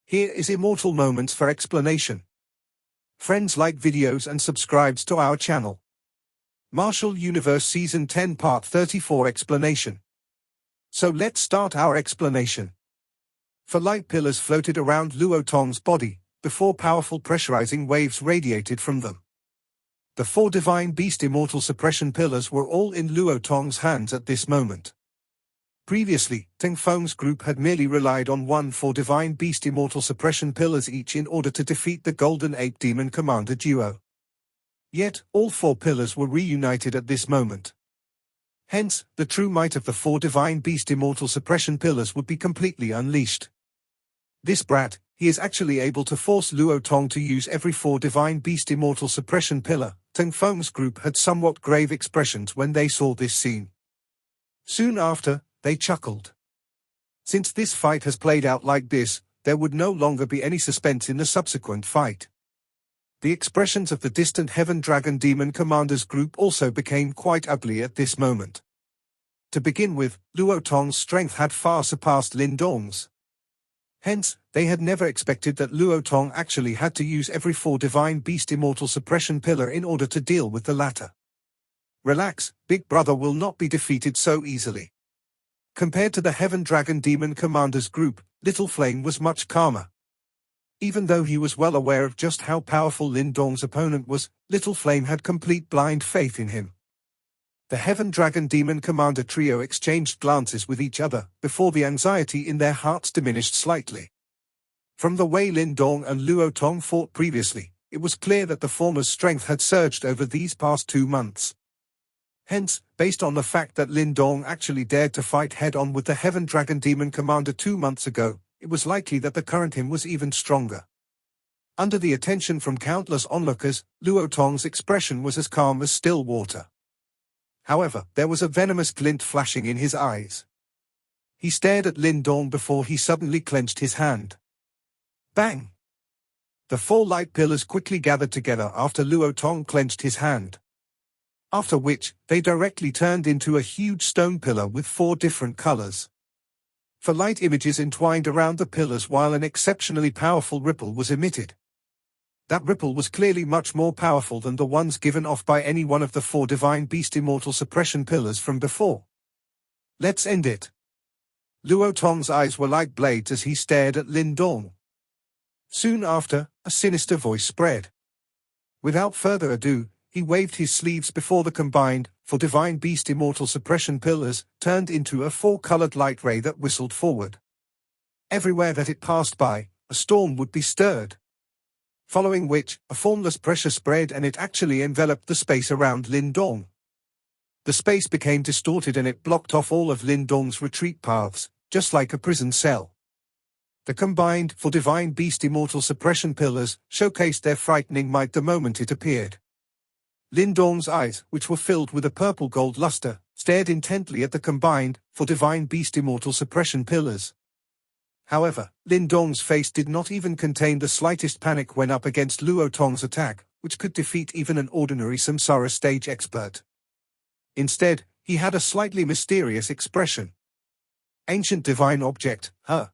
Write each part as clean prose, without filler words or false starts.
Here is Immortal Moments for explanation. Friends, like videos and subscribes to our channel. Martial Universe Season 10 Part 34 Explanation. So let's start our explanation. 4 light pillars floated around Luo Tong's body, before powerful pressurizing waves radiated from them. The 4 Divine Beast Immortal Suppression Pillars were all in Luo Tong's hands at this moment. Previously, Teng Feng's group had merely relied on 4 Divine Beast Immortal Suppression Pillars each in order to defeat the Golden Ape Demon Commander duo. Yet, all 4 pillars were reunited at this moment. Hence, the true might of the 4 Divine Beast Immortal Suppression Pillars would be completely unleashed. This brat, he is actually able to force Luo Tong to use every 4 Divine Beast Immortal Suppression Pillar. Teng Feng's group had somewhat grave expressions when they saw this scene. Soon after, they chuckled. Since this fight has played out like this, there would no longer be any suspense in the subsequent fight. The expressions of the distant Heaven Dragon Demon Commander's group also became quite ugly at this moment. To begin with, Luo Tong's strength had far surpassed Lin Dong's. Hence, they had never expected that Luo Tong actually had to use every 4 Divine Beast Immortal Suppression Pillar in order to deal with the latter. Relax, Big Brother will not be defeated so easily. Compared to the Heaven Dragon Demon Commander's group, Little Flame was much calmer. Even though he was well aware of just how powerful Lin Dong's opponent was, Little Flame had complete blind faith in him. The Heaven Dragon Demon Commander trio exchanged glances with each other, before the anxiety in their hearts diminished slightly. From the way Lin Dong and Luo Tong fought previously, it was clear that the former's strength had surged over these past 2 months. Hence, based on the fact that Lin Dong actually dared to fight head-on with the Heaven Dragon Demon Commander 2 months ago, it was likely that the current him was even stronger. Under the attention from countless onlookers, Luo Tong's expression was as calm as still water. However, there was a venomous glint flashing in his eyes. He stared at Lin Dong before he suddenly clenched his hand. Bang! The 4 light pillars quickly gathered together after Luo Tong clenched his hand. After which, they directly turned into a huge stone pillar with 4 different colors. 4 light images entwined around the pillars while an exceptionally powerful ripple was emitted. That ripple was clearly much more powerful than the ones given off by any one of the 4 Divine Beast Immortal Suppression Pillars from before. Let's end it. Luo Tong's eyes were like blades as he stared at Lin Dong. Soon after, a sinister voice spread. Without further ado, he waved his sleeves before the combined 4 Divine Beast Immortal Suppression Pillars turned into a 4-colored light ray that whistled forward. Everywhere that it passed by, a storm would be stirred. Following which, a formless pressure spread and it actually enveloped the space around Lin Dong. The space became distorted and it blocked off all of Lin Dong's retreat paths, just like a prison cell. The combined 4 Divine Beast Immortal Suppression Pillars showcased their frightening might the moment it appeared. Lin Dong's eyes, which were filled with a purple-gold luster, stared intently at the combined 4 Divine Beast Immortal Suppression Pillars. However, Lin Dong's face did not even contain the slightest panic when up against Luo Tong's attack, which could defeat even an ordinary Samsara stage expert. Instead, he had a slightly mysterious expression. Ancient Divine Object, huh?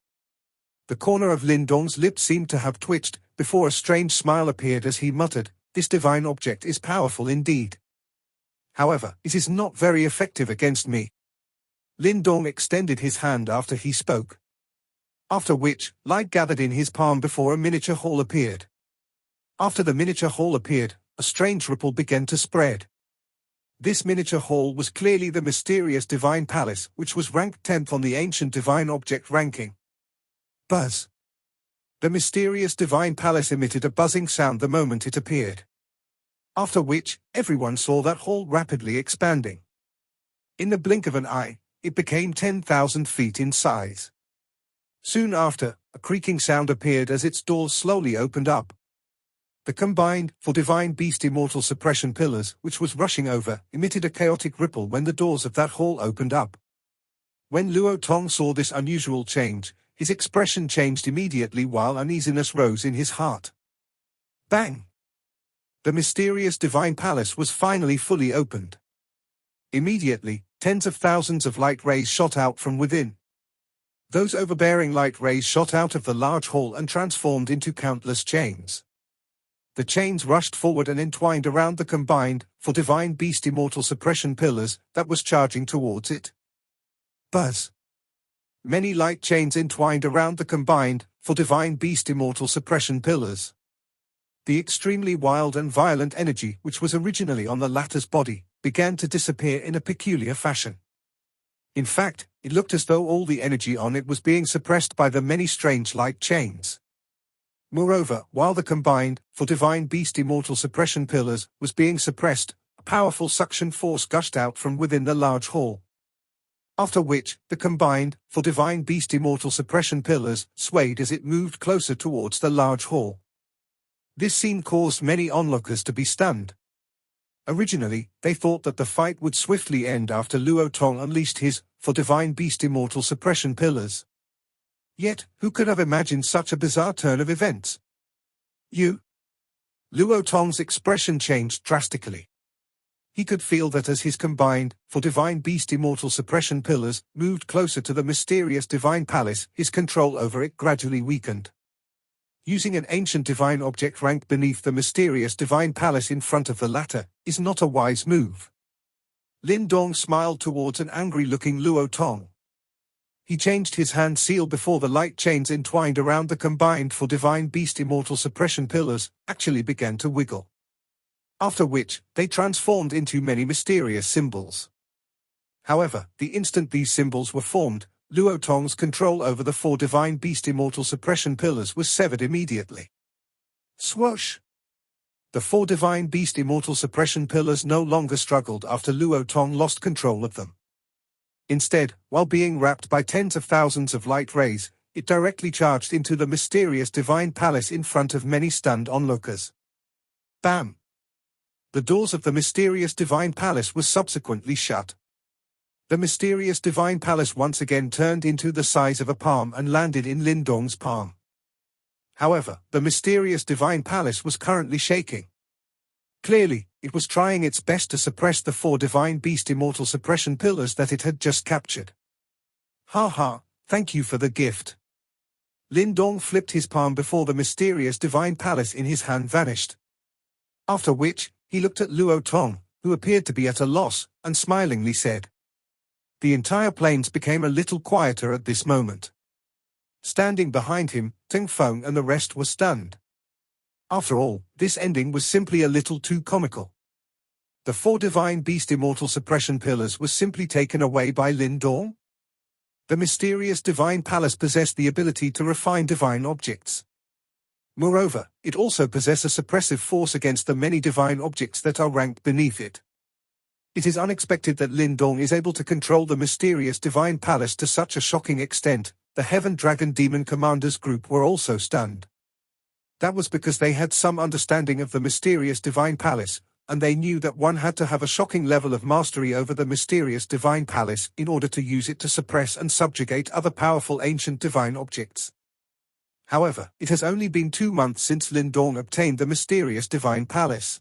The corner of Lin Dong's lip seemed to have twitched, before a strange smile appeared as he muttered, "This divine object is powerful indeed. However, it is not very effective against me." Lin Dong extended his hand after he spoke. After which, light gathered in his palm before a miniature hall appeared. After the miniature hall appeared, a strange ripple began to spread. This miniature hall was clearly the mysterious Divine Palace, which was ranked 10th on the Ancient Divine Object ranking. Buzz. The mysterious Divine Palace emitted a buzzing sound the moment it appeared. After which, everyone saw that hall rapidly expanding. In the blink of an eye, it became 10,000 feet in size. Soon after, a creaking sound appeared as its doors slowly opened up. The combined 4 Divine Beast Immortal Suppression Pillars, which was rushing over, emitted a chaotic ripple when the doors of that hall opened up. When Luo Tong saw this unusual change, his expression changed immediately while uneasiness rose in his heart. Bang! The mysterious Divine Palace was finally fully opened. Immediately, tens of thousands of light rays shot out from within. Those overbearing light rays shot out of the large hall and transformed into countless chains. The chains rushed forward and entwined around the combined, for divine beast immortal suppression pillars that was charging towards it. Buzz. Many light chains entwined around the combined, for divine beast immortal suppression pillars. The extremely wild and violent energy which was originally on the latter's body began to disappear in a peculiar fashion. In fact, it looked as though all the energy on it was being suppressed by the many strange light chains. Moreover, while the combined, for divine beast immortal suppression pillars, was being suppressed, a powerful suction force gushed out from within the large hall. After which, the combined, for divine beast immortal suppression pillars, swayed as it moved closer towards the large hall. This scene caused many onlookers to be stunned. Originally, they thought that the fight would swiftly end after Luo Tong unleashed his, for divine beast immortal suppression pillars. Yet, who could have imagined such a bizarre turn of events? Luo Tong's expression changed drastically. He could feel that as his combined, for divine beast immortal suppression pillars, moved closer to the mysterious divine palace, his control over it gradually weakened. Using an ancient divine object ranked beneath the mysterious divine palace in front of the latter, is not a wise move. Lin Dong smiled towards an angry-looking Luo Tong. He changed his hand seal before the light chains entwined around the combined for divine beast immortal suppression pillars, actually began to wiggle. After which, they transformed into many mysterious symbols. However, the instant these symbols were formed, Luo Tong's control over the four divine beast immortal suppression pillars was severed immediately. Swoosh! The four divine beast immortal suppression pillars no longer struggled after Luo Tong lost control of them. Instead, while being wrapped by tens of thousands of light rays, it directly charged into the mysterious divine palace in front of many stunned onlookers. Bam! The doors of the mysterious divine palace were subsequently shut. The mysterious divine palace once again turned into the size of a palm and landed in Lin Dong's palm. However, the mysterious divine palace was currently shaking. Clearly, it was trying its best to suppress the four divine beast immortal suppression pillars that it had just captured. Ha ha, thank you for the gift. Lin Dong flipped his palm before the mysterious divine palace in his hand vanished. After which, he looked at Luo Tong, who appeared to be at a loss, and smilingly said. The entire plains became a little quieter at this moment. Standing behind him, Ting Feng and the rest were stunned. After all, this ending was simply a little too comical. The four divine beast immortal suppression pillars were simply taken away by Lin Dong? The mysterious divine palace possessed the ability to refine divine objects. Moreover, it also possessed a suppressive force against the many divine objects that are ranked beneath it. It is unexpected that Lin Dong is able to control the mysterious divine palace to such a shocking extent. The Heaven Dragon Demon Commanders group were also stunned. That was because they had some understanding of the mysterious divine palace, and they knew that one had to have a shocking level of mastery over the mysterious divine palace in order to use it to suppress and subjugate other powerful ancient divine objects. However, it has only been 2 months since Lin Dong obtained the mysterious divine palace.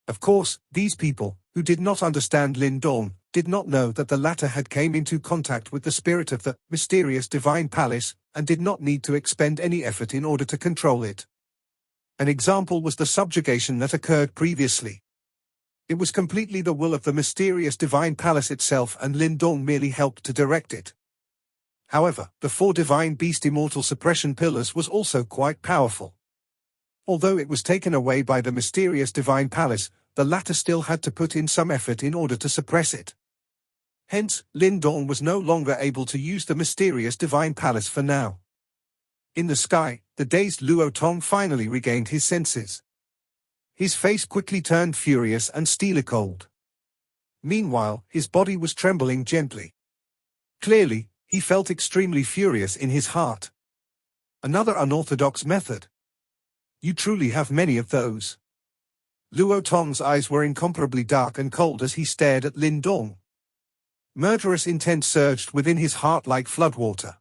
Of course, these people, who did not understand Lin Dong, did not know that the latter had came into contact with the spirit of the mysterious divine palace, and did not need to expend any effort in order to control it. An example was the subjugation that occurred previously. It was completely the will of the mysterious divine palace itself, and Lin Dong merely helped to direct it. However, the four divine beast immortal suppression pillars was also quite powerful. Although it was taken away by the mysterious divine palace, the latter still had to put in some effort in order to suppress it. Hence, Lin Dong was no longer able to use the mysterious divine palace for now. In the sky, the dazed Luo Tong finally regained his senses. His face quickly turned furious and steely cold. Meanwhile, his body was trembling gently. Clearly, he felt extremely furious in his heart. Another unorthodox method. You truly have many of those. Luo Tong's eyes were incomparably dark and cold as he stared at Lin Dong. Murderous intent surged within his heart like floodwater.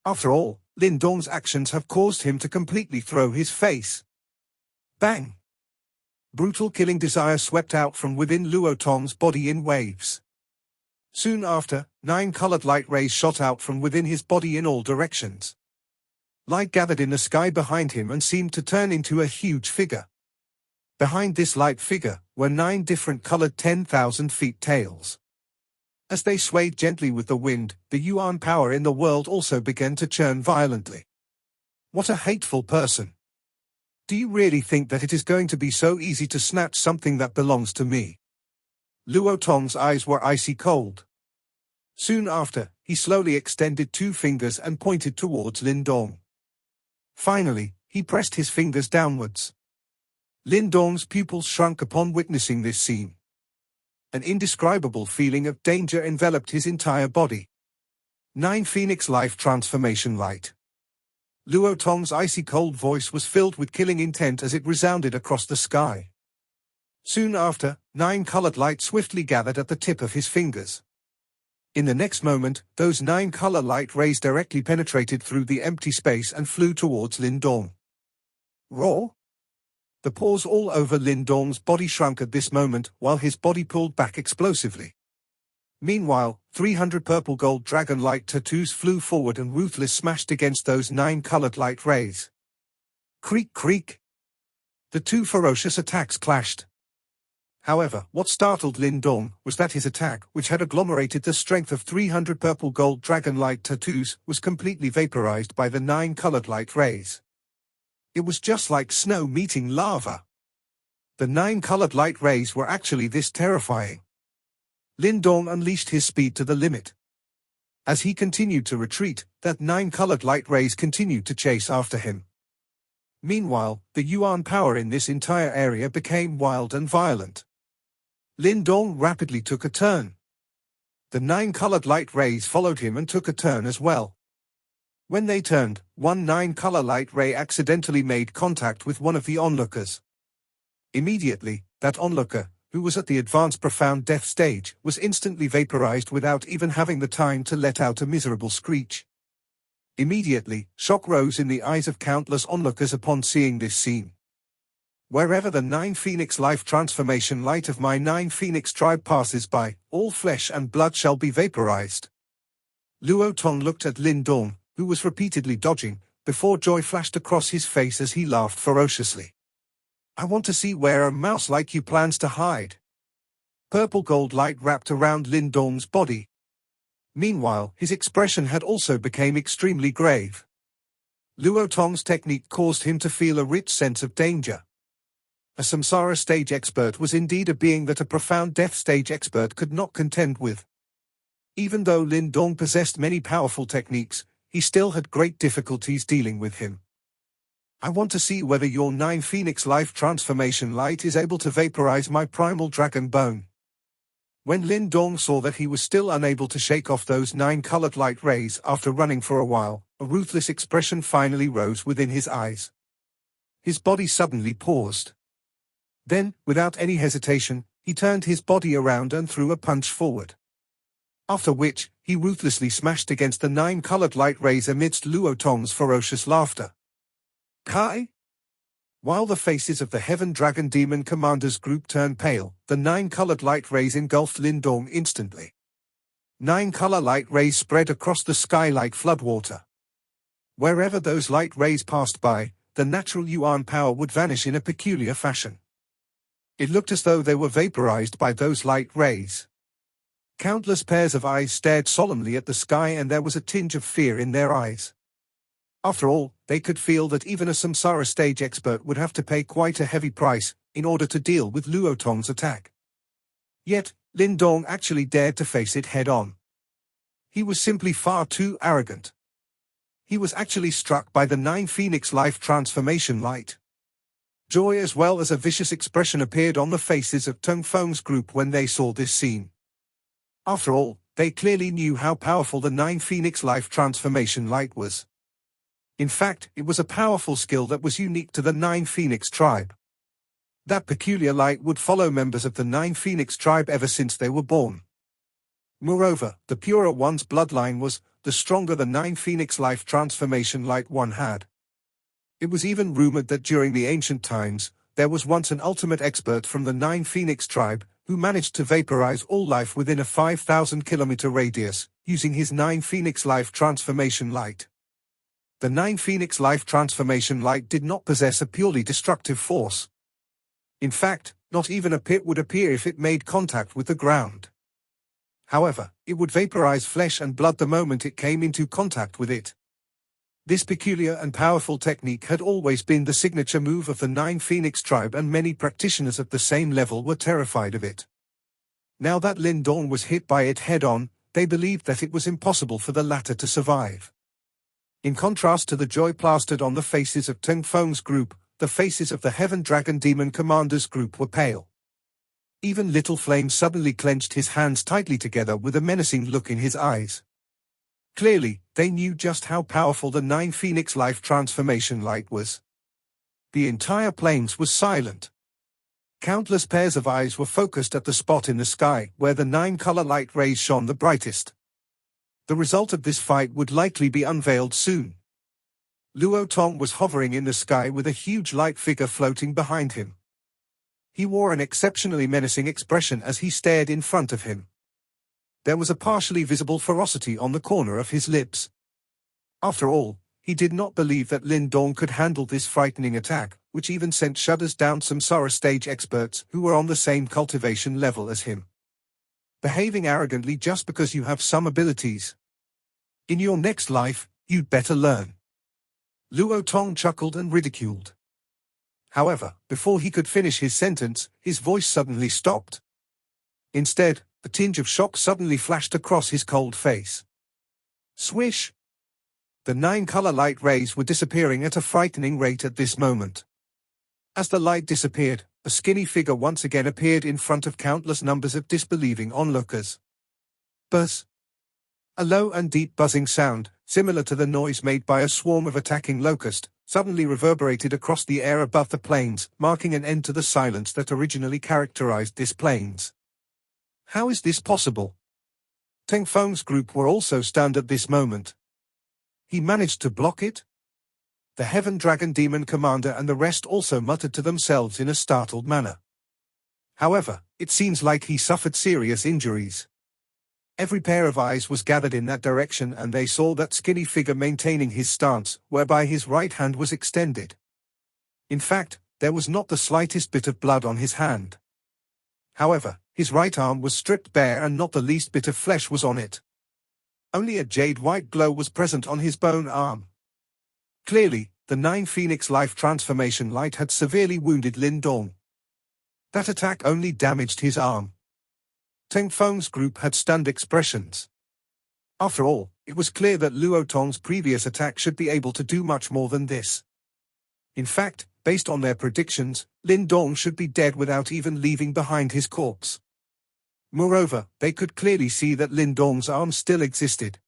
After all, Lin Dong's actions have caused him to completely throw his face. Bang! Brutal killing desire swept out from within Luo Tong's body in waves. Soon after, 9 colored light rays shot out from within his body in all directions. Light gathered in the sky behind him and seemed to turn into a huge figure. Behind this light figure were 9 different colored 10,000 feet tails. As they swayed gently with the wind, the yuan power in the world also began to churn violently. What a hateful person! Do you really think that it is going to be so easy to snatch something that belongs to me? Luo Tong's eyes were icy cold. Soon after, he slowly extended 2 fingers and pointed towards Lin Dong. Finally, he pressed his fingers downwards. Lin Dong's pupils shrunk upon witnessing this scene. An indescribable feeling of danger enveloped his entire body. 9 Phoenix Life Transformation Light. Luo Tong's icy cold voice was filled with killing intent as it resounded across the sky. Soon after, 9 colored lights swiftly gathered at the tip of his fingers. In the next moment, those 9 color light rays directly penetrated through the empty space and flew towards Lin Dong. Roar! The pores all over Lin Dong's body shrunk at this moment, while his body pulled back explosively. Meanwhile, 300 purple gold dragon light tattoos flew forward and ruthless smashed against those 9 colored light rays. Creak creak! The 2 ferocious attacks clashed. However, what startled Lin Dong was that his attack, which had agglomerated the strength of 300 purple gold dragon light tattoos, was completely vaporized by the 9 colored light rays. It was just like snow meeting lava. The 9 colored light rays were actually this terrifying. Lin Dong unleashed his speed to the limit. As he continued to retreat, that 9 colored light rays continued to chase after him. Meanwhile, the yuan power in this entire area became wild and violent. Lin Dong rapidly took a turn. The 9 colored light rays followed him and took a turn as well. When they turned, one 9 color light ray accidentally made contact with one of the onlookers. Immediately, that onlooker, who was at the advanced profound death stage, was instantly vaporized without even having the time to let out a miserable screech. Immediately, shock rose in the eyes of countless onlookers upon seeing this scene. Wherever the 9 Phoenix Life Transformation Light of my 9 Phoenix tribe passes by, all flesh and blood shall be vaporized. Luo Tong looked at Lin Dong, who was repeatedly dodging, before joy flashed across his face as he laughed ferociously. I want to see where a mouse like you plans to hide. Purple gold light wrapped around Lin Dong's body. Meanwhile, his expression had also become extremely grave. Luo Tong's technique caused him to feel a rich sense of danger. A samsara stage expert was indeed a being that a profound death stage expert could not contend with. Even though Lin Dong possessed many powerful techniques, he still had great difficulties dealing with him. I want to see whether your 9 Phoenix Life Transformation Light is able to vaporize my primal dragon bone. When Lin Dong saw that he was still unable to shake off those 9 colored light rays after running for a while, a ruthless expression finally rose within his eyes. His body suddenly paused. Then, without any hesitation, he turned his body around and threw a punch forward. After which, he ruthlessly smashed against the 9 colored light rays amidst Luo Tong's ferocious laughter. Kai? While the faces of the Heaven Dragon Demon Commanders group turned pale, the 9 colored light rays engulfed Lin Dong instantly. 9 color light rays spread across the sky like floodwater. Wherever those light rays passed by, the natural yuan power would vanish in a peculiar fashion. It looked as though they were vaporized by those light rays. Countless pairs of eyes stared solemnly at the sky, and there was a tinge of fear in their eyes. After all, they could feel that even a samsara stage expert would have to pay quite a heavy price in order to deal with Luo Tong's attack. Yet, Lin Dong actually dared to face it head-on. He was simply far too arrogant. He was actually struck by the 9 Phoenix Life Transformation Light. Joy as well as a vicious expression appeared on the faces of Tong Feng's group when they saw this scene. After all, they clearly knew how powerful the 9 Phoenix Life Transformation Light was. In fact, it was a powerful skill that was unique to the 9 Phoenix tribe. That peculiar light would follow members of the 9 Phoenix tribe ever since they were born. Moreover, the purer one's bloodline was, the stronger the 9 Phoenix Life Transformation Light one had. It was even rumored that during the ancient times, there was once an ultimate expert from the 9 Phoenix tribe, who managed to vaporize all life within a 5,000-kilometer radius, using his 9 Phoenix Life Transformation Light. The 9 Phoenix Life Transformation Light did not possess a purely destructive force. In fact, not even a pit would appear if it made contact with the ground. However, it would vaporize flesh and blood the moment it came into contact with it. This peculiar and powerful technique had always been the signature move of the 9 Phoenix tribe, and many practitioners at the same level were terrified of it. Now that Lin Dong was hit by it head-on, they believed that it was impossible for the latter to survive. In contrast to the joy plastered on the faces of Teng Feng's group, the faces of the Heaven Dragon Demon Commander's group were pale. Even Little Flame suddenly clenched his hands tightly together with a menacing look in his eyes. Clearly, they knew just how powerful the 9 Phoenix Life Transformation Light was. The entire plains was silent. Countless pairs of eyes were focused at the spot in the sky where the 9-color light rays shone the brightest. The result of this fight would likely be unveiled soon. Luo Tong was hovering in the sky with a huge light figure floating behind him. He wore an exceptionally menacing expression as he stared in front of him. There was a partially visible ferocity on the corner of his lips. After all, he did not believe that Lin Dong could handle this frightening attack, which even sent shudders down Samsara stage experts who were on the same cultivation level as him. Behaving arrogantly just because you have some abilities. In your next life, you'd better learn. Luo Tong chuckled and ridiculed. However, before he could finish his sentence, his voice suddenly stopped. Instead, a tinge of shock suddenly flashed across his cold face. Swish! The 9-color light rays were disappearing at a frightening rate at this moment. As the light disappeared, a skinny figure once again appeared in front of countless numbers of disbelieving onlookers. Buzz! A low and deep buzzing sound, similar to the noise made by a swarm of attacking locusts, suddenly reverberated across the air above the plains, marking an end to the silence that originally characterized this plains. How is this possible? Teng Feng's group were also stunned at this moment. He managed to block it? The Heaven Dragon Demon Commander and the rest also muttered to themselves in a startled manner. However, it seems like he suffered serious injuries. Every pair of eyes was gathered in that direction, and they saw that skinny figure maintaining his stance, whereby his right hand was extended. In fact, there was not the slightest bit of blood on his hand. However, his right arm was stripped bare and not the least bit of flesh was on it. Only a jade-white glow was present on his bone arm. Clearly, the 9 Phoenix Life Transformation Light had severely wounded Lin Dong. That attack only damaged his arm. Teng Feng's group had stunned expressions. After all, it was clear that Luo Tong's previous attack should be able to do much more than this. In fact, based on their predictions, Lin Dong should be dead without even leaving behind his corpse. Moreover, they could clearly see that Lin Dong's arm still existed.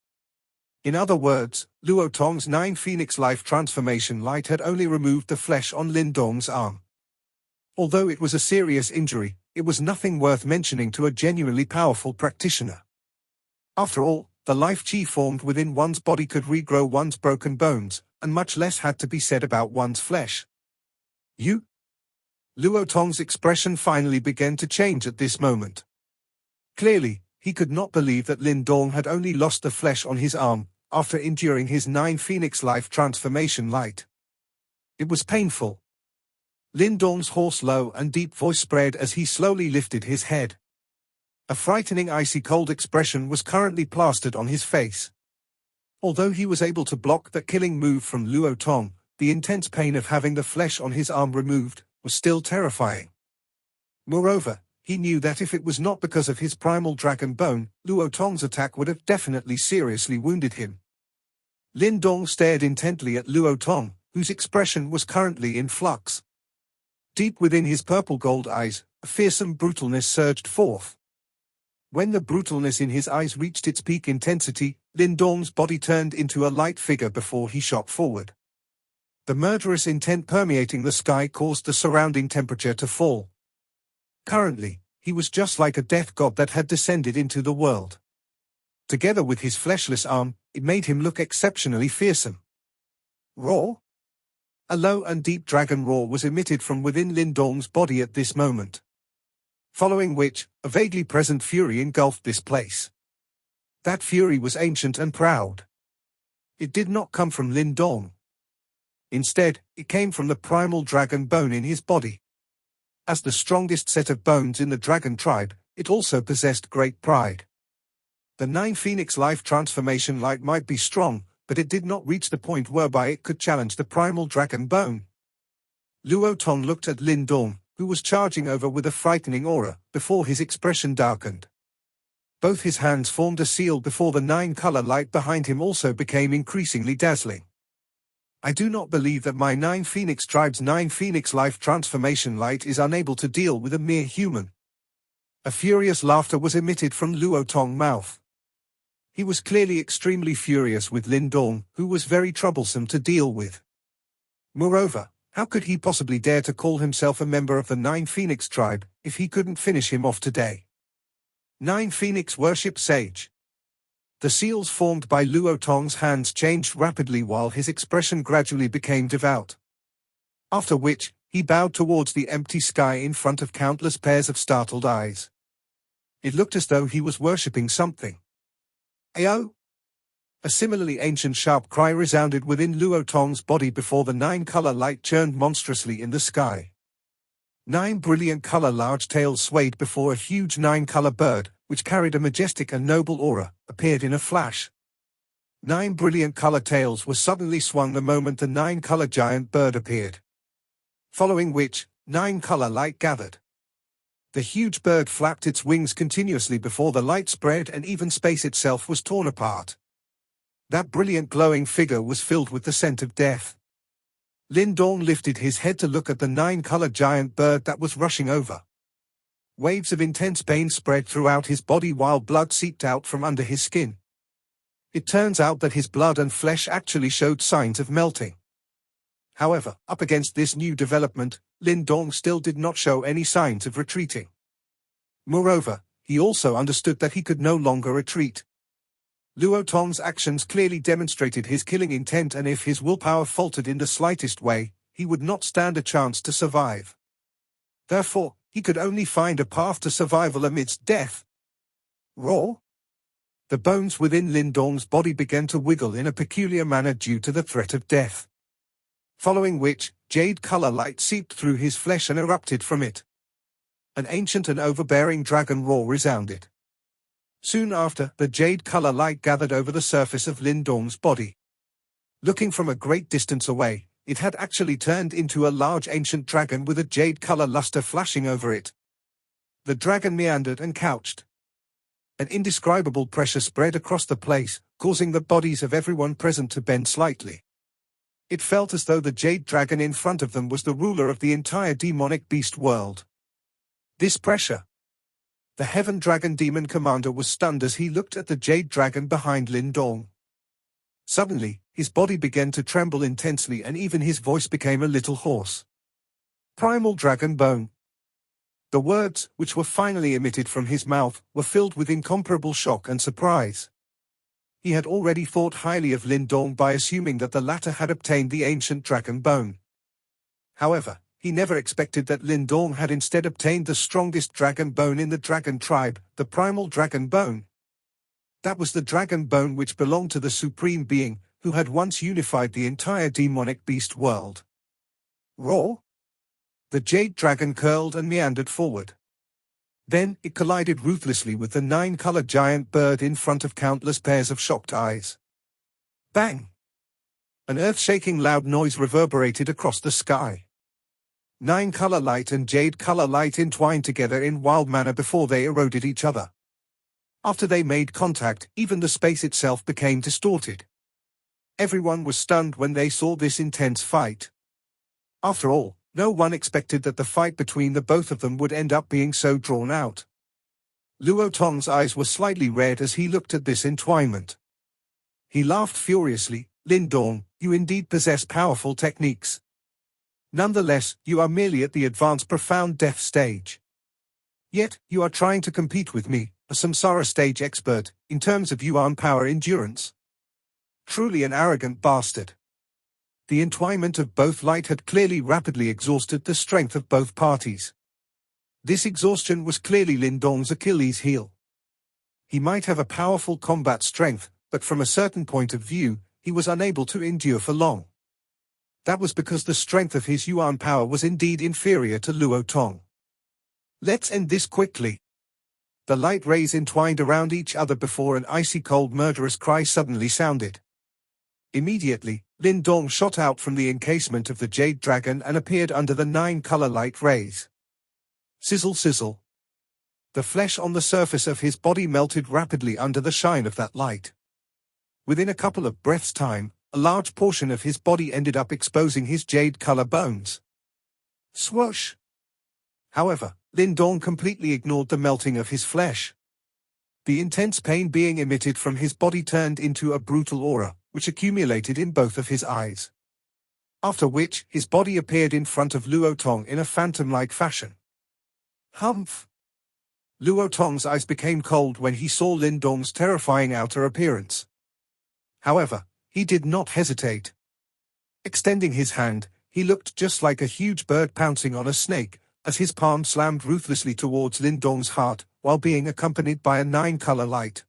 In other words, Luo Tong's 9 Phoenix Life Transformation Light had only removed the flesh on Lin Dong's arm. Although it was a serious injury, it was nothing worth mentioning to a genuinely powerful practitioner. After all, the life chi formed within one's body could regrow one's broken bones, and much less had to be said about one's flesh. You? Luo Tong's expression finally began to change at this moment. Clearly, he could not believe that Lin Dong had only lost the flesh on his arm, after enduring his 9 Phoenix Life Transformation Light. It was painful. Lin Dong's hoarse, low and deep voice spread as he slowly lifted his head. A frightening icy cold expression was currently plastered on his face. Although he was able to block the killing move from Luo Tong, the intense pain of having the flesh on his arm removed was still terrifying. Moreover, he knew that if it was not because of his primal dragon bone, Luo Tong's attack would have definitely seriously wounded him. Lin Dong stared intently at Luo Tong, whose expression was currently in flux. Deep within his purple-gold eyes, a fearsome brutalness surged forth. When the brutalness in his eyes reached its peak intensity, Lin Dong's body turned into a light figure before he shot forward. The murderous intent permeating the sky caused the surrounding temperature to fall. Currently, he was just like a death god that had descended into the world. Together with his fleshless arm, it made him look exceptionally fearsome. Roar? A low and deep dragon roar was emitted from within Lin Dong's body at this moment. Following which, a vaguely present fury engulfed this place. That fury was ancient and proud. It did not come from Lin Dong. Instead, it came from the primal dragon bone in his body. As the strongest set of bones in the dragon tribe, it also possessed great pride. The 9 Phoenix life transformation light might be strong, but it did not reach the point whereby it could challenge the primal dragon bone. Luo Tong looked at Lin Dong, who was charging over with a frightening aura, before his expression darkened. Both his hands formed a seal before the 9-color light behind him also became increasingly dazzling. I do not believe that my 9 Phoenix tribe's 9 Phoenix life transformation light is unable to deal with a mere human. A furious laughter was emitted from Luo Tong's mouth. He was clearly extremely furious with Lin Dong, who was very troublesome to deal with. Moreover, how could he possibly dare to call himself a member of the 9 Phoenix tribe, if he couldn't finish him off today? 9 Phoenix worship sage. The seals formed by Luo Tong's hands changed rapidly while his expression gradually became devout. After which, he bowed towards the empty sky in front of countless pairs of startled eyes. It looked as though he was worshipping something. Ayo! A similarly ancient sharp cry resounded within Luo Tong's body before the 9-color light churned monstrously in the sky. 9 brilliant color large tails swayed before a huge 9-color bird, which carried a majestic and noble aura, appeared in a flash. 9 brilliant color tails were suddenly swung the moment the 9-color giant bird appeared. Following which, 9-color light gathered. The huge bird flapped its wings continuously before the light spread and even space itself was torn apart. That brilliant glowing figure was filled with the scent of death. Lin Dong lifted his head to look at the 9-color giant bird that was rushing over. Waves of intense pain spread throughout his body while blood seeped out from under his skin. It turns out that his blood and flesh actually showed signs of melting. However, up against this new development, Lin Dong still did not show any signs of retreating. Moreover, he also understood that he could no longer retreat. Luo Tong's actions clearly demonstrated his killing intent, and if his willpower faltered in the slightest way, he would not stand a chance to survive. Therefore, he could only find a path to survival amidst death. Roar! The bones within Lin Dong's body began to wiggle in a peculiar manner due to the threat of death. Following which, jade color light seeped through his flesh and erupted from it. An ancient and overbearing dragon roar resounded. Soon after, the jade color light gathered over the surface of Lin Dong's body. Looking from a great distance away, it had actually turned into a large ancient dragon with a jade color luster flashing over it. The dragon meandered and couched. An indescribable pressure spread across the place, causing the bodies of everyone present to bend slightly. It felt as though the jade dragon in front of them was the ruler of the entire demonic beast world. This pressure. The Heaven Dragon Demon Commander was stunned as he looked at the jade dragon behind Lin Dong. Suddenly, his body began to tremble intensely and even his voice became a little hoarse. Primal Dragon Bone. The words, which were finally emitted from his mouth, were filled with incomparable shock and surprise. He had already thought highly of Lin Dong by assuming that the latter had obtained the ancient dragon bone. However, he never expected that Lin Dong had instead obtained the strongest dragon bone in the dragon tribe, the primal dragon bone. That was the dragon bone which belonged to the supreme being, who had once unified the entire demonic beast world. Roar! The jade dragon curled and meandered forward. Then, it collided ruthlessly with the 9-color giant bird in front of countless pairs of shocked eyes. Bang! An earth-shaking loud noise reverberated across the sky. 9-color light and jade color light entwined together in wild manner before they eroded each other. After they made contact, even the space itself became distorted. Everyone was stunned when they saw this intense fight. After all, no one expected that the fight between the both of them would end up being so drawn out. Luo Tong's eyes were slightly red as he looked at this entwinement. He laughed furiously. Lin Dong, you indeed possess powerful techniques. Nonetheless, you are merely at the advanced profound death stage. Yet, you are trying to compete with me, a samsara stage expert, in terms of yuan power endurance. Truly an arrogant bastard. The entwinement of both light had clearly rapidly exhausted the strength of both parties. This exhaustion was clearly Lin Dong's Achilles heel. He might have a powerful combat strength, but from a certain point of view, he was unable to endure for long. That was because the strength of his Yuan power was indeed inferior to Luo Tong. Let's end this quickly. The light rays entwined around each other before an icy cold murderous cry suddenly sounded. Immediately, Lin Dong shot out from the encasement of the Jade Dragon and appeared under the 9-color light rays. Sizzle sizzle. The flesh on the surface of his body melted rapidly under the shine of that light. Within a couple of breaths' time, a large portion of his body ended up exposing his jade-color bones. Swoosh! However, Lin Dong completely ignored the melting of his flesh. The intense pain being emitted from his body turned into a brutal aura, which accumulated in both of his eyes. After which, his body appeared in front of Luo Tong in a phantom-like fashion. Humph! Luo Tong's eyes became cold when he saw Lin Dong's terrifying outer appearance. However, he did not hesitate. Extending his hand, he looked just like a huge bird pouncing on a snake, as his palm slammed ruthlessly towards Lin Dong's heart, while being accompanied by a 9-color light.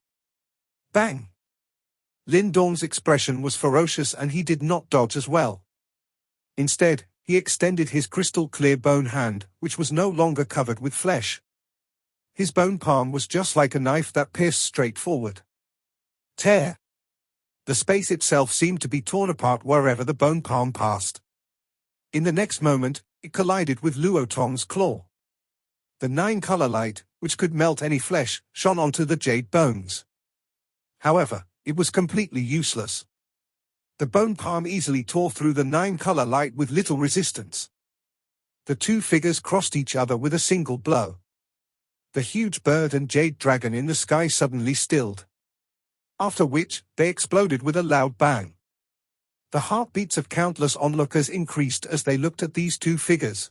Bang! Lin Dong's expression was ferocious and he did not dodge as well. Instead, he extended his crystal-clear bone hand, which was no longer covered with flesh. His bone palm was just like a knife that pierced straight forward. Tear! The space itself seemed to be torn apart wherever the bone palm passed. In the next moment, it collided with Luo Tong's claw. The 9-color light, which could melt any flesh, shone onto the jade bones. However, it was completely useless. The bone palm easily tore through the 9-color light with little resistance. The two figures crossed each other with a single blow. The huge bird and jade dragon in the sky suddenly stilled. After which, they exploded with a loud bang. The heartbeats of countless onlookers increased as they looked at these two figures.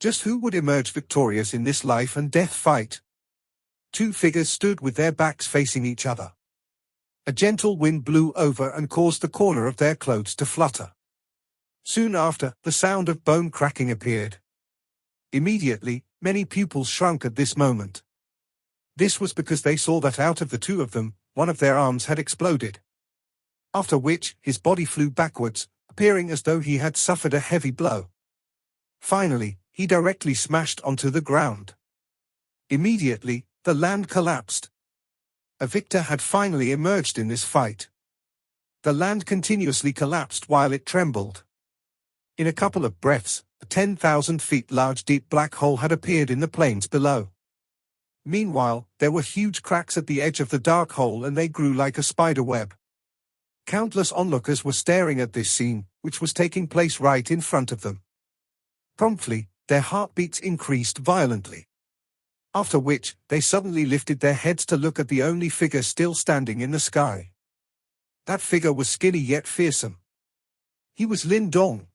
Just who would emerge victorious in this life and death fight? Two figures stood with their backs facing each other. A gentle wind blew over and caused the corner of their clothes to flutter. Soon after, the sound of bone cracking appeared. Immediately, many pupils shrunk at this moment. This was because they saw that out of the two of them, one of their arms had exploded. After which, his body flew backwards, appearing as though he had suffered a heavy blow. Finally, he directly smashed onto the ground. Immediately, the land collapsed. A victor had finally emerged in this fight. The land continuously collapsed while it trembled. In a couple of breaths, a 10,000 feet large deep black hole had appeared in the plains below. Meanwhile, there were huge cracks at the edge of the dark hole and they grew like a spider web. Countless onlookers were staring at this scene, which was taking place right in front of them. Promptly, their heartbeats increased violently. After which, they suddenly lifted their heads to look at the only figure still standing in the sky. That figure was skinny yet fearsome. He was Lin Dong.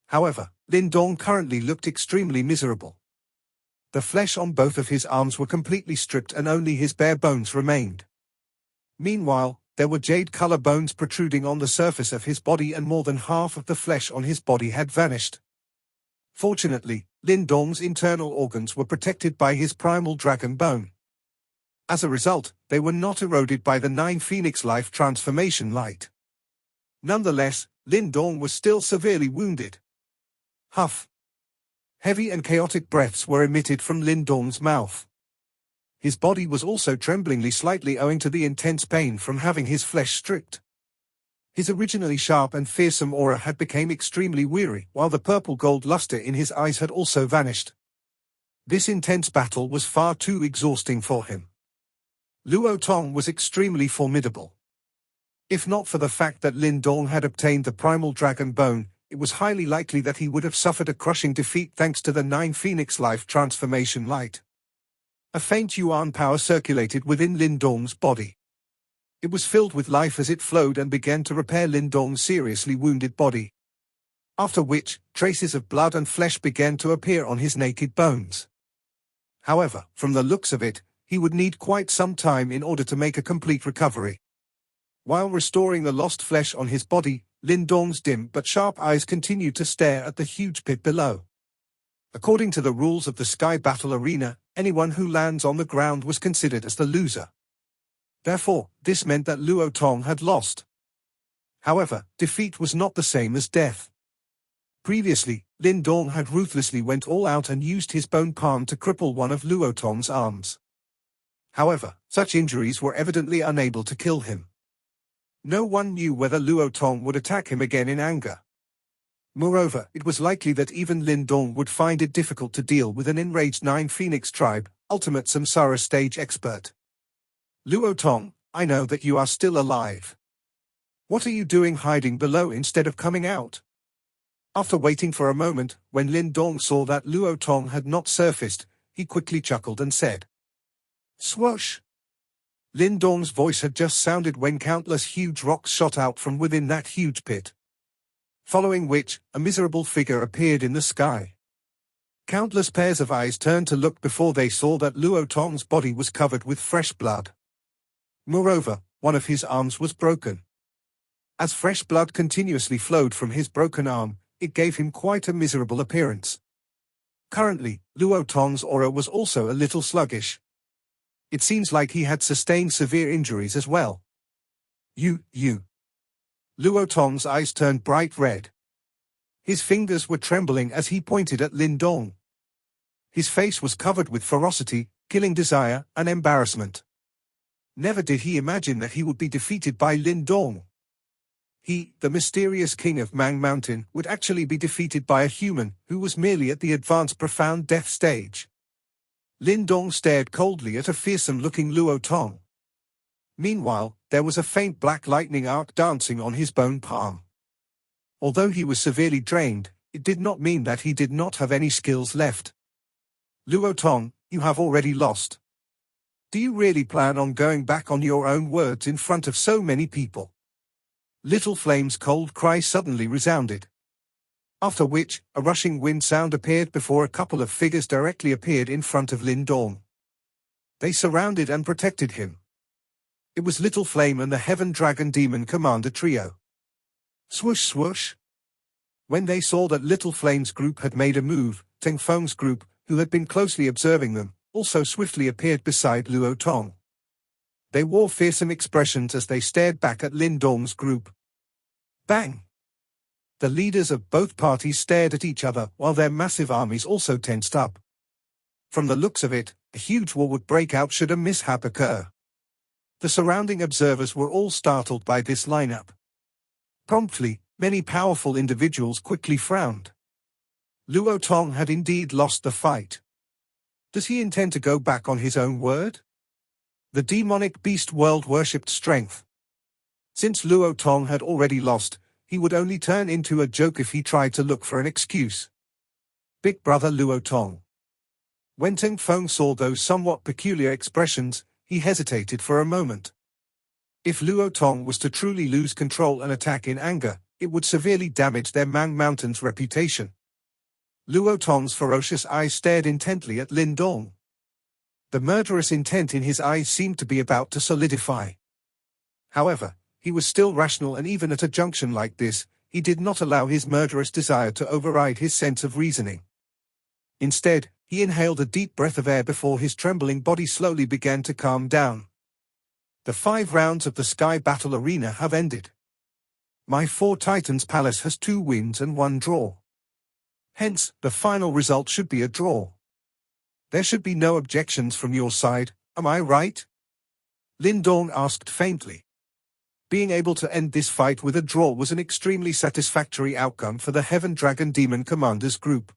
However, Lin Dong currently looked extremely miserable. The flesh on both of his arms were completely stripped and only his bare bones remained. Meanwhile, there were jade-color bones protruding on the surface of his body and more than half of the flesh on his body had vanished. Fortunately, Lin Dong's internal organs were protected by his primal dragon bone. As a result, they were not eroded by the 9 Phoenix Life transformation light. Nonetheless, Lin Dong was still severely wounded. Huff. Heavy and chaotic breaths were emitted from Lin Dong's mouth. His body was also tremblingly slightly owing to the intense pain from having his flesh stripped. His originally sharp and fearsome aura had become extremely weary, while the purple-gold luster in his eyes had also vanished. This intense battle was far too exhausting for him. Luo Tong was extremely formidable. If not for the fact that Lin Dong had obtained the primal dragon bone, it was highly likely that he would have suffered a crushing defeat thanks to the 9 Phoenix Life transformation light. A faint yuan power circulated within Lin Dong's body. It was filled with life as it flowed and began to repair Lin Dong's seriously wounded body. After which, traces of blood and flesh began to appear on his naked bones. However, from the looks of it, he would need quite some time in order to make a complete recovery. While restoring the lost flesh on his body, Lin Dong's dim but sharp eyes continued to stare at the huge pit below. According to the rules of the Sky Battle Arena, anyone who lands on the ground was considered as the loser. Therefore, this meant that Luo Tong had lost. However, defeat was not the same as death. Previously, Lin Dong had ruthlessly went all out and used his bone palm to cripple one of Luo Tong's arms. However, such injuries were evidently unable to kill him. No one knew whether Luo Tong would attack him again in anger. Moreover, it was likely that even Lin Dong would find it difficult to deal with an enraged Nine Phoenix tribe, ultimate samsara stage expert. Luo Tong, I know that you are still alive. What are you doing hiding below instead of coming out? After waiting for a moment, when Lin Dong saw that Luo Tong had not surfaced, he quickly chuckled and said, "Swoosh!" Lin Dong's voice had just sounded when countless huge rocks shot out from within that huge pit. Following which, a miserable figure appeared in the sky. Countless pairs of eyes turned to look before they saw that Luo Tong's body was covered with fresh blood. Moreover, one of his arms was broken. As fresh blood continuously flowed from his broken arm, it gave him quite a miserable appearance. Currently, Luo Tong's aura was also a little sluggish. It seems like he had sustained severe injuries as well. You. Luo Tong's eyes turned bright red. His fingers were trembling as he pointed at Lin Dong. His face was covered with ferocity, killing desire, and embarrassment. Never did he imagine that he would be defeated by Lin Dong. He, the mysterious king of Mang Mountain, would actually be defeated by a human who was merely at the advanced profound death stage. Lin Dong stared coldly at a fearsome-looking Luo Tong. Meanwhile, there was a faint black lightning arc dancing on his bone palm. Although he was severely drained, it did not mean that he did not have any skills left. Luo Tong, you have already lost. Do you really plan on going back on your own words in front of so many people? Little Flame's cold cry suddenly resounded. After which, a rushing wind sound appeared before a couple of figures directly appeared in front of Lin Dong. They surrounded and protected him. It was Little Flame and the Heaven Dragon Demon Commander trio. Swoosh swoosh. When they saw that Little Flame's group had made a move, Teng Feng's group, who had been closely observing them, also swiftly appeared beside Luo Tong. They wore fearsome expressions as they stared back at Lin Dong's group. Bang! The leaders of both parties stared at each other while their massive armies also tensed up. From the looks of it, a huge war would break out should a mishap occur. The surrounding observers were all startled by this lineup. Promptly, many powerful individuals quickly frowned. Luo Tong had indeed lost the fight. Does he intend to go back on his own word? The demonic beast world worshipped strength. Since Luo Tong had already lost, he would only turn into a joke if he tried to look for an excuse. Big brother Luo Tong. When Teng Feng saw those somewhat peculiar expressions, he hesitated for a moment. If Luo Tong was to truly lose control and attack in anger, it would severely damage their Mang Mountain's reputation. Luo Tong's ferocious eyes stared intently at Lin Dong. The murderous intent in his eyes seemed to be about to solidify. However, he was still rational, and even at a junction like this, he did not allow his murderous desire to override his sense of reasoning. Instead, he inhaled a deep breath of air before his trembling body slowly began to calm down. The 5 rounds of the Sky Battle Arena have ended. My 4 Titans Palace has 2 wins and 1 draw. Hence, the final result should be a draw. There should be no objections from your side, am I right? Lin Dong asked faintly. Being able to end this fight with a draw was an extremely satisfactory outcome for the Heaven Dragon Demon Commanders group.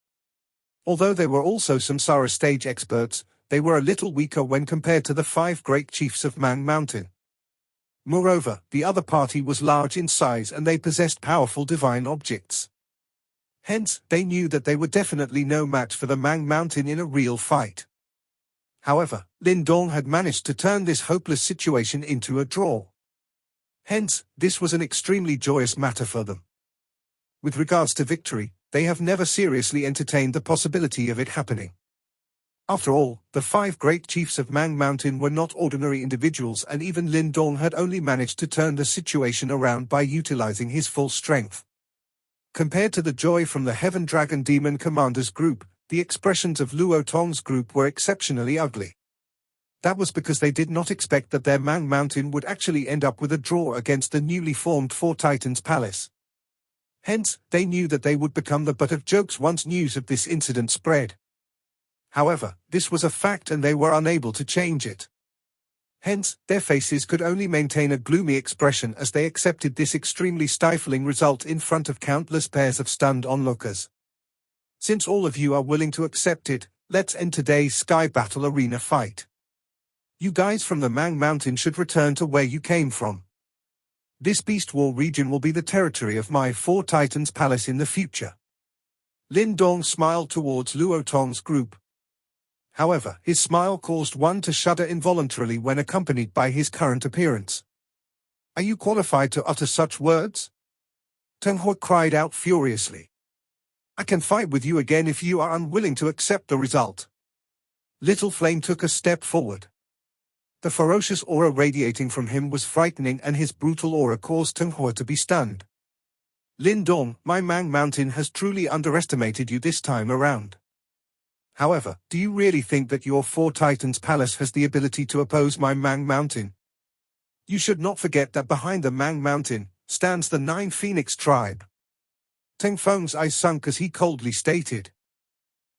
Although they were also Samsara stage experts, they were a little weaker when compared to the 5 great chiefs of Mang Mountain. Moreover, the other party was large in size and they possessed powerful divine objects. Hence, they knew that they were definitely no match for the Mang Mountain in a real fight. However, Lin Dong had managed to turn this hopeless situation into a draw. Hence, this was an extremely joyous matter for them. With regards to victory, they have never seriously entertained the possibility of it happening. After all, the 5 great chiefs of Mang Mountain were not ordinary individuals, and even Lin Dong had only managed to turn the situation around by utilizing his full strength. Compared to the joy from the Heaven Dragon Demon Commanders group, the expressions of Luo Tong's group were exceptionally ugly. That was because they did not expect that their Mang Mountain would actually end up with a draw against the newly formed Four Titans Palace. Hence, they knew that they would become the butt of jokes once news of this incident spread. However, this was a fact and they were unable to change it. Hence, their faces could only maintain a gloomy expression as they accepted this extremely stifling result in front of countless pairs of stunned onlookers. Since all of you are willing to accept it, let's end today's Sky Battle Arena fight. You guys from the Mang Mountain should return to where you came from. This Beast War region will be the territory of my Four Titans Palace in the future. Lin Dong smiled towards Luo Tong's group. However, his smile caused one to shudder involuntarily when accompanied by his current appearance. Are you qualified to utter such words? Teng Hui cried out furiously. I can fight with you again if you are unwilling to accept the result. Little Flame took a step forward. The ferocious aura radiating from him was frightening and his brutal aura caused Teng Hui to be stunned. Lin Dong, my Mang Mountain has truly underestimated you this time around. However, do you really think that your Four Titans Palace has the ability to oppose my Mang Mountain? You should not forget that behind the Mang Mountain stands the 9 Phoenix tribe. Teng Feng's eyes sunk as he coldly stated.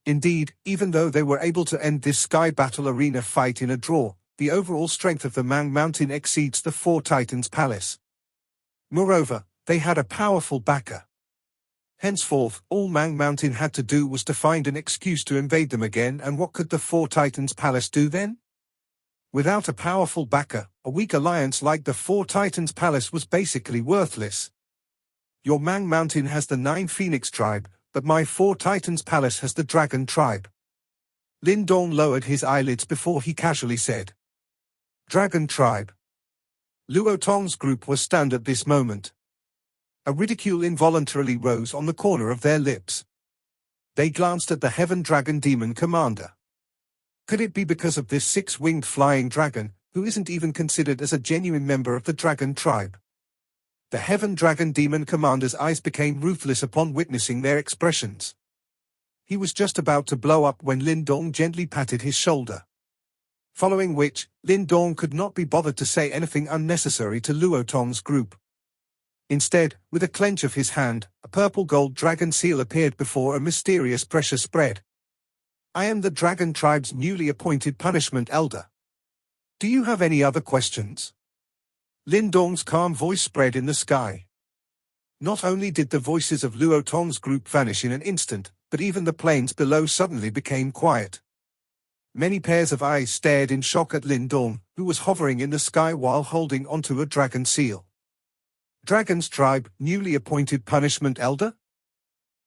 Indeed, even though they were able to end this Sky Battle Arena fight in a draw, the overall strength of the Mang Mountain exceeds the Four Titans Palace. Moreover, they had a powerful backer. Henceforth, all Mang Mountain had to do was to find an excuse to invade them again, and what could the Four Titans Palace do then? Without a powerful backer, a weak alliance like the Four Titans Palace was basically worthless. Your Mang Mountain has the 9 Phoenix tribe, but my Four Titans Palace has the Dragon tribe. Lin Dong lowered his eyelids before he casually said, Dragon tribe. Luo Tong's group was stunned at this moment. A ridicule involuntarily rose on the corner of their lips. They glanced at the Heaven Dragon Demon Commander. Could it be because of this 6-winged flying dragon, who isn't even considered as a genuine member of the Dragon tribe? The Heaven Dragon Demon Commander's eyes became ruthless upon witnessing their expressions. He was just about to blow up when Lin Dong gently patted his shoulder. Following which, Lin Dong could not be bothered to say anything unnecessary to Luo Tong's group. Instead, with a clench of his hand, a purple gold dragon seal appeared before a mysterious pressure spread. I am the Dragon tribe's newly appointed punishment elder. Do you have any other questions? Lin Dong's calm voice spread in the sky. Not only did the voices of Luo Tong's group vanish in an instant, but even the plains below suddenly became quiet. Many pairs of eyes stared in shock at Lin Dong, who was hovering in the sky while holding onto a dragon seal. Dragon's tribe, newly appointed punishment elder?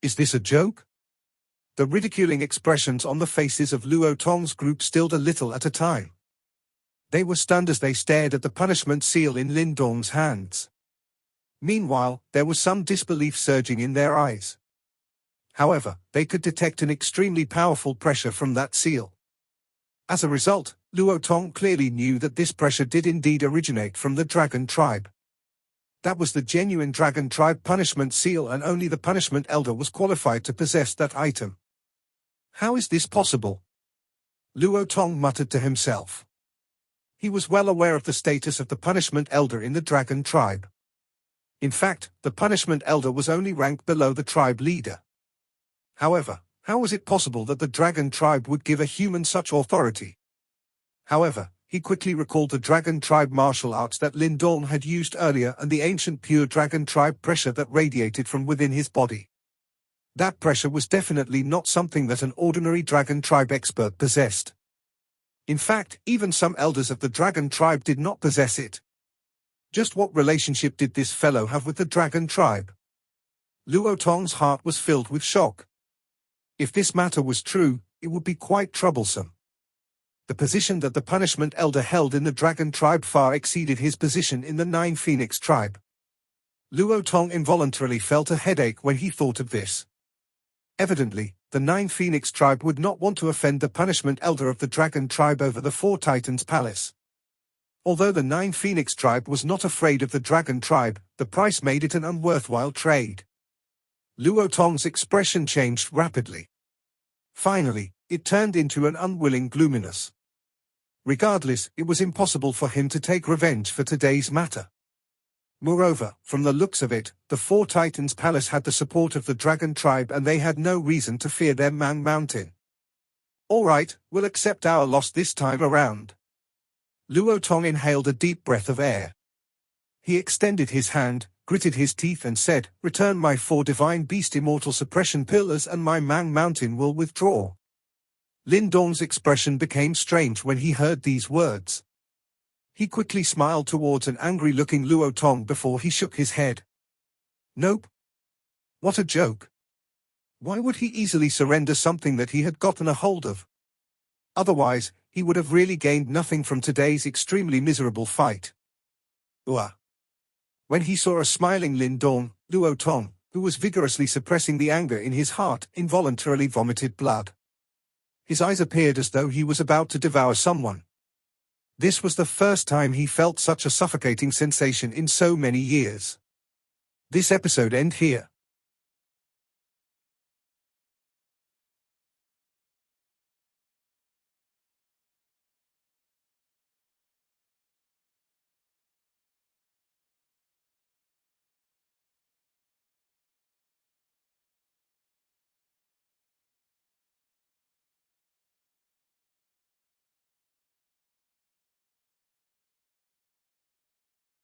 Is this a joke? The ridiculing expressions on the faces of Luo Tong's group stilled a little at a time. They were stunned as they stared at the punishment seal in Lin Dong's hands. Meanwhile, there was some disbelief surging in their eyes. However, they could detect an extremely powerful pressure from that seal. As a result, Luo Tong clearly knew that this pressure did indeed originate from the Dragon tribe. That was the genuine Dragon tribe punishment seal, and only the punishment elder was qualified to possess that item. How is this possible? Luo Tong muttered to himself. He was well aware of the status of the punishment elder in the Dragon tribe. In fact, the punishment elder was only ranked below the tribe leader. However, how was it possible that the Dragon tribe would give a human such authority? However, he quickly recalled the Dragon tribe martial arts that Lin Dong had used earlier and the ancient pure Dragon tribe pressure that radiated from within his body. That pressure was definitely not something that an ordinary Dragon tribe expert possessed. In fact, even some elders of the Dragon tribe did not possess it. Just what relationship did this fellow have with the Dragon tribe? Luo Tong's heart was filled with shock. If this matter was true, it would be quite troublesome. The position that the punishment elder held in the Dragon tribe far exceeded his position in the 9 Phoenix tribe. Luo Tong involuntarily felt a headache when he thought of this. Evidently, the 9 Phoenix tribe would not want to offend the punishment elder of the Dragon tribe over the Four Titans Palace. Although the 9 Phoenix tribe was not afraid of the Dragon tribe, the price made it an unworthwhile trade. Luo Tong's expression changed rapidly. Finally, it turned into an unwilling gloominess. Regardless, it was impossible for him to take revenge for today's matter. Moreover, from the looks of it, the Four Titans Palace had the support of the Dragon Tribe and they had no reason to fear their Man Mountain. All right, we'll accept our loss this time around. Luo Tong inhaled a deep breath of air. He extended his hand, gritted his teeth and said, "Return my 4 divine beast immortal suppression pillars and my Man Mountain will withdraw." Lin Dong's expression became strange when he heard these words. He quickly smiled towards an angry-looking Luo Tong before he shook his head. Nope. What a joke. Why would he easily surrender something that he had gotten a hold of? Otherwise, he would have really gained nothing from today's extremely miserable fight. Uah. When he saw a smiling Lin Dong, Luo Tong, who was vigorously suppressing the anger in his heart, involuntarily vomited blood. His eyes appeared as though he was about to devour someone. This was the first time he felt such a suffocating sensation in so many years. This episode ends here.